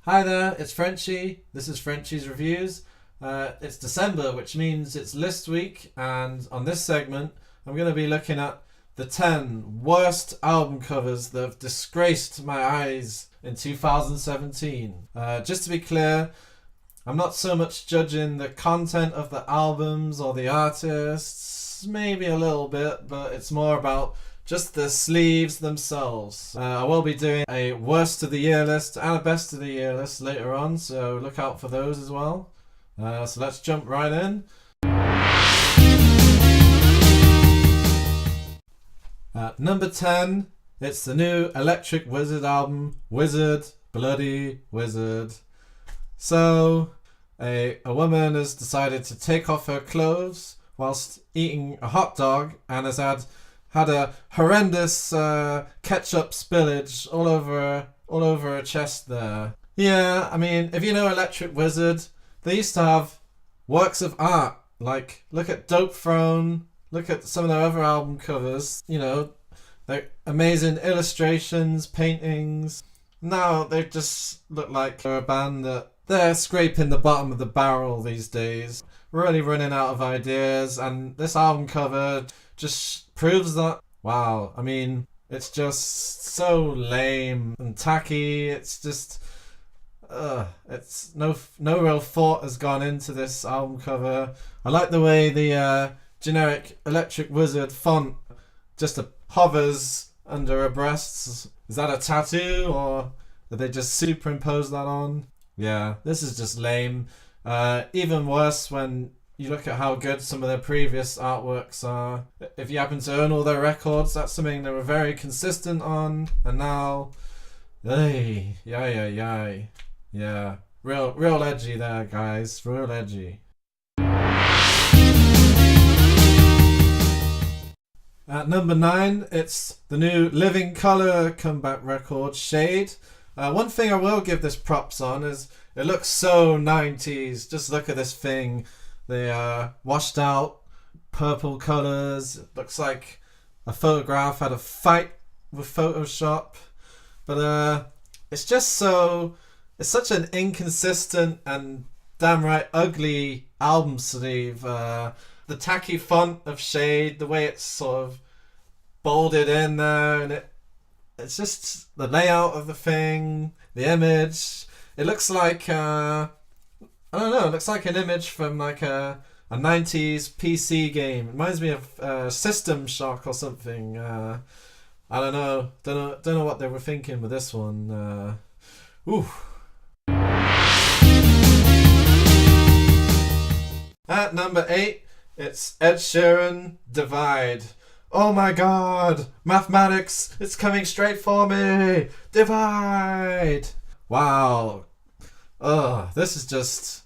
Hi there, it's Frenchie. This is Frenchie's Reviews. It's December, which means it's list week, and on this segment, I'm going to be looking at the 10 worst album covers that have disgraced my eyes in 2017. Just to be clear, I'm not so much judging the content of the albums or the artists, maybe a little bit, but it's more about just the sleeves themselves. I will be doing a worst of the year list and a best of the year list later on, so look out for those as well. So let's jump right in. At number 10, it's the new Electric Wizard album, Wizard, Bloody Wizard. So, a woman has decided to take off her clothes whilst eating a hot dog and has had a horrendous ketchup spillage all over her chest there. Yeah, I mean, if you know Electric Wizard, they used to have works of art. Like, look at Dope Throne, look at some of their other album covers. You know, they're amazing illustrations, paintings. Now they just look like they're a band that they're scraping the bottom of the barrel these days. Really running out of ideas, and this album cover just proves that. Wow, I mean, it's just so lame and tacky. It's just it's no real thought has gone into this album cover. I like the way the generic Electric Wizard font just hovers under her breasts. Is that a tattoo, or did they just superimpose that on? Yeah, this is just lame. Even worse when you look at how good some of their previous artworks are. If you happen to own all their records, that's something they were very consistent on. And now, yeah, real edgy there, guys. Real edgy. At number 9, it's the new Living Colour comeback record, Shade. One thing I will give this props on is it looks so 90s. Just look at this thing. The washed out purple colours. It looks like a photograph had a fight with Photoshop. But it's just it's such an inconsistent and damn right ugly album sleeve. The tacky font of Shade, the way it's sort of bolded in there, and it's just the layout of the thing, the image. It looks like I don't know. It looks like an image from like a 90s PC game. It reminds me of System Shock or something. I don't know. Don't know what they were thinking with this one. At number 8, it's Ed Sheeran, Divide. Oh my god! Mathematics! It's coming straight for me! Divide! Wow. This is just...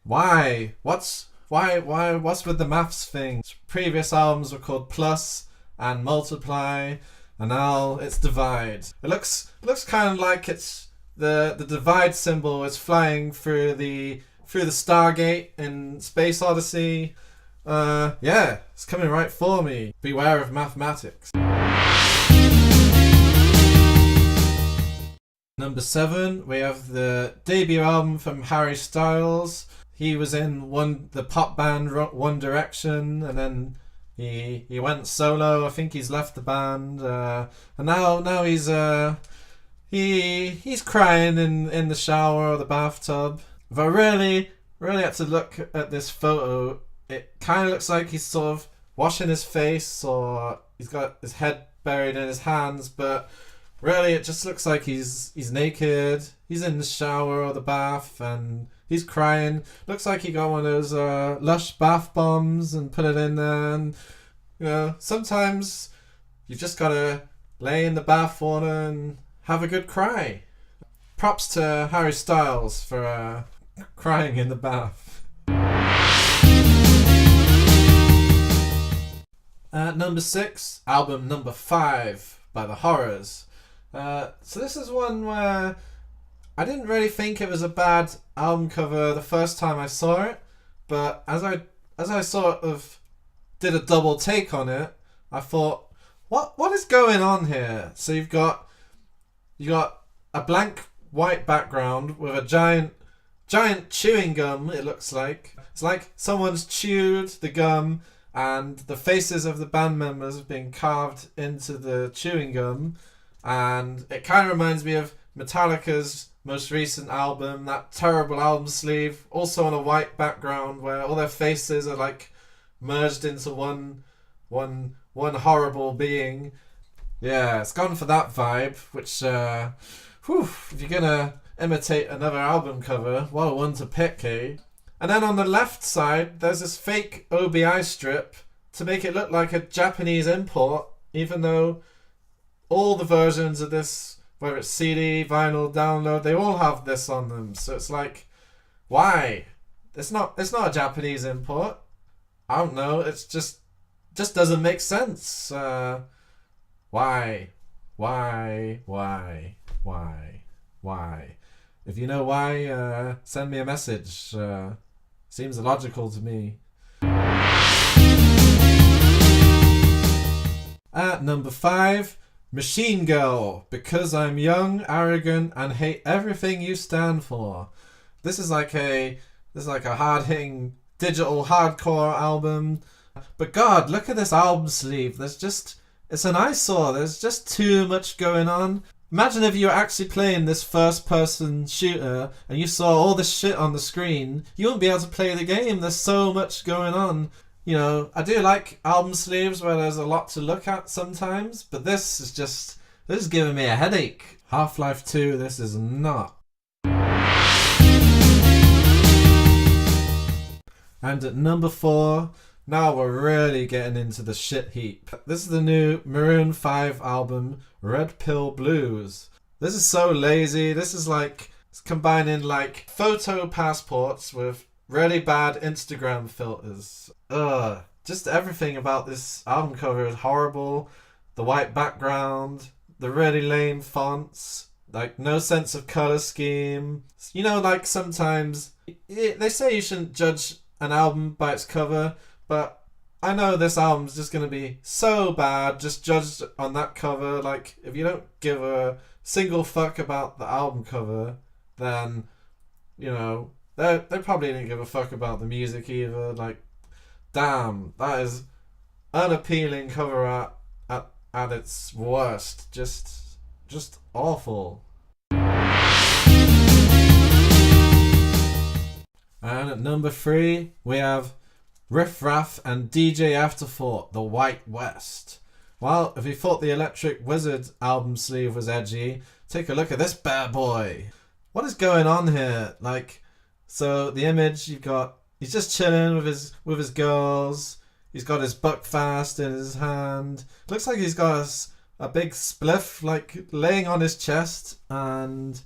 Why? What's with the maths thing? Previous albums were called Plus and Multiply, and now it's Divide. It looks kind of like it's the divide symbol is flying through the Stargate in Space Odyssey. Yeah, it's coming right for me. Beware of mathematics. Number 7, we have the debut album from Harry Styles. He was in the pop band One Direction, and then he went solo. I think he's left the band, and now he's crying in the shower or the bathtub. If I really had to look at this photo, it kind of looks like he's sort of washing his face, or he's got his head buried in his hands, but really it just looks like he's naked. He's in the shower or the bath and he's crying. Looks like he got one of those Lush bath bombs and put it in there. And you know, sometimes you just gotta lay in the bath water and have a good cry. Props to Harry Styles for crying in the bath. At number 6, album number 5 by The Horrors. So this is one where I didn't really think it was a bad album cover the first time I saw it, but as I sort of did a double take on it, I thought, what is going on here? So you've got a blank white background with a giant chewing gum, it looks like. It's like someone's chewed the gum and the faces of the band members have been carved into the chewing gum. And it kind of reminds me of Metallica's most recent album, that terrible album sleeve, also on a white background where all their faces are like merged into one horrible being. Yeah, it's gone for that vibe, which, if you're gonna imitate another album cover, what a one to pick, eh? And then on the left side, there's this fake OBI strip to make it look like a Japanese import, even though all the versions of this, whether it's CD, vinyl, download, they all have this on them. So it's like, why? It's not a Japanese import. I don't know. It's just doesn't make sense. Why? If you know why, send me a message. Seems illogical to me. At number 5, Machine Girl, Because I'm Young, Arrogant, and Hate Everything You Stand For. This is like a hard-hitting digital hardcore album. But God, look at this album sleeve. It's an eyesore. There's just too much going on. Imagine if you were actually playing this first-person shooter and you saw all this shit on the screen. You wouldn't be able to play the game. There's so much going on. You know, I do like album sleeves where there's a lot to look at sometimes, but this is giving me a headache. Half-Life 2, this is not. And at number 4, now we're really getting into the shit heap. This is the new Maroon 5 album, Red Pill Blues. This is so lazy. This is like, it's combining like photo passports with really bad Instagram filters. Just everything about this album cover is horrible. The white background, the really lame fonts, like no sense of color scheme. You know, like sometimes they say you shouldn't judge an album by its cover, but I know this album's just going to be so bad just judged on that cover. Like, if you don't give a single fuck about the album cover, then, you know, they probably didn't give a fuck about the music either. Like, damn, that is unappealing cover art at its worst. Just awful. And at number 3, we have Riff Raff and DJ Afterthought, The White West. Well, if you thought the Electric Wizard album sleeve was edgy, take a look at this bad boy. What is going on here? Like, so the image you've got, he's just chilling with his girls. He's got his Buckfast in his hand. Looks like he's got a big spliff like laying on his chest, and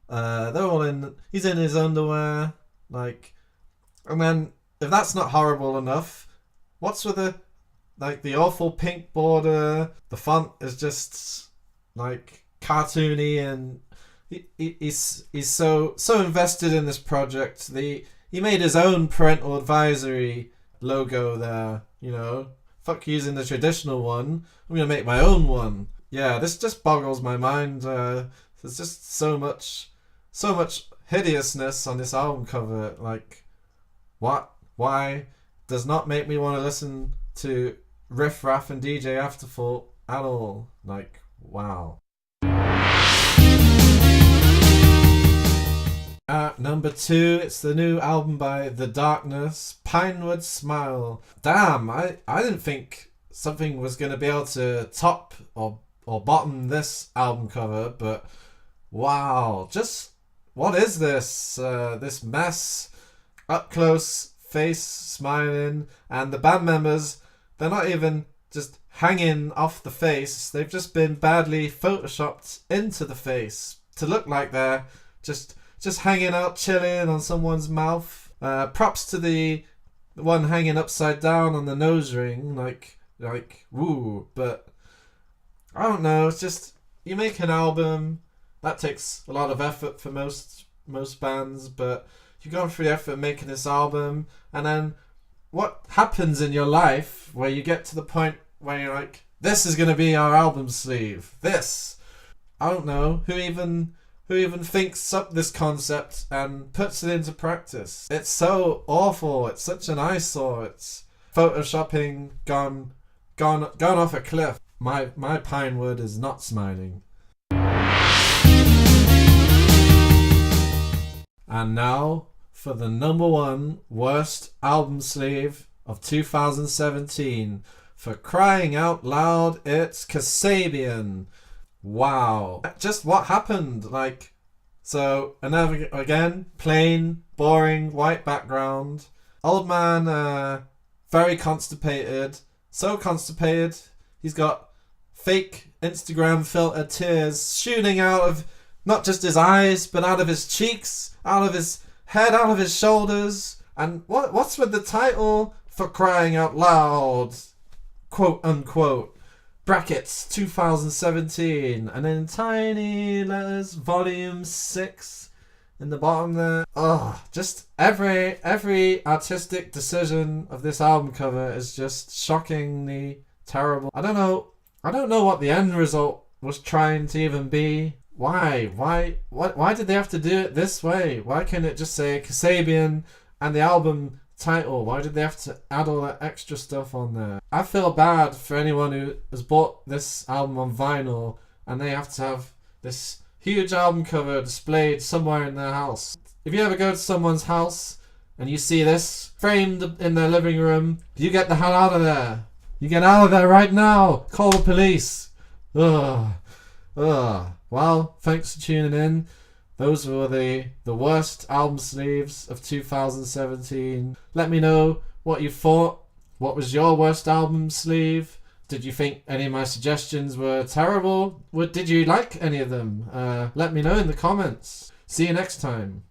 they're all he's in his underwear, like, and then if that's not horrible enough, what's with the awful pink border? The font is just like cartoony, and he's so invested in this project. He made his own parental advisory logo there, you know. Fuck using the traditional one. I'm gonna make my own one. Yeah, this just boggles my mind. There's just so much hideousness on this album cover. Like, what? Why? Does not make me want to listen to Riff Raff and DJ Afterthought at all. Like, wow. At number 2, it's the new album by The Darkness, Pinewood Smile. Damn, I didn't think something was going to be able to top or bottom this album cover, but wow, just what is this? This mess, up close, face smiling, and the band members, they're not even just hanging off the face, they've just been badly photoshopped into the face to look like they're just hanging out, chilling on someone's mouth. Props to the one hanging upside down on the nose ring, like woo. But I don't know. It's just, you make an album that takes a lot of effort for most bands, but you've gone through the effort of making this album, and then what happens in your life where you get to the point where you're like, this is gonna be our album sleeve. This, I don't know who even who even thinks up this concept and puts it into practice? It's so awful. It's such an eyesore. It's photoshopping gone off a cliff. My Pinewood is not smiling. And now for the number one worst album sleeve of 2017. For crying out loud, it's Kasabian. Wow. Just what happened? Like, so another, again, plain, boring, white background. Old man, very constipated. So constipated, he's got fake Instagram filter tears shooting out of not just his eyes, but out of his cheeks, out of his head, out of his shoulders. And what's with the title? For crying out loud, quote unquote, brackets 2017, and then tiny letters, volume 6 in the bottom there. Oh, just every artistic decision of this album cover is just shockingly terrible. I don't know what the end result was trying to even be. Why did they have to do it this way? Why can't it just say Kasabian and the album title? Why did they have to add all that extra stuff on there? I feel bad for anyone who has bought this album on vinyl and they have to have this huge album cover displayed somewhere in their house. If you ever go to someone's house and you see this framed in their living room, you get the hell out of there. You get out of there right now. Call the police. Ugh. Well, thanks for tuning in. Those were the worst album sleeves of 2017. Let me know what you thought. What was your worst album sleeve? Did you think any of my suggestions were terrible? Did you like any of them? Let me know in the comments. See you next time.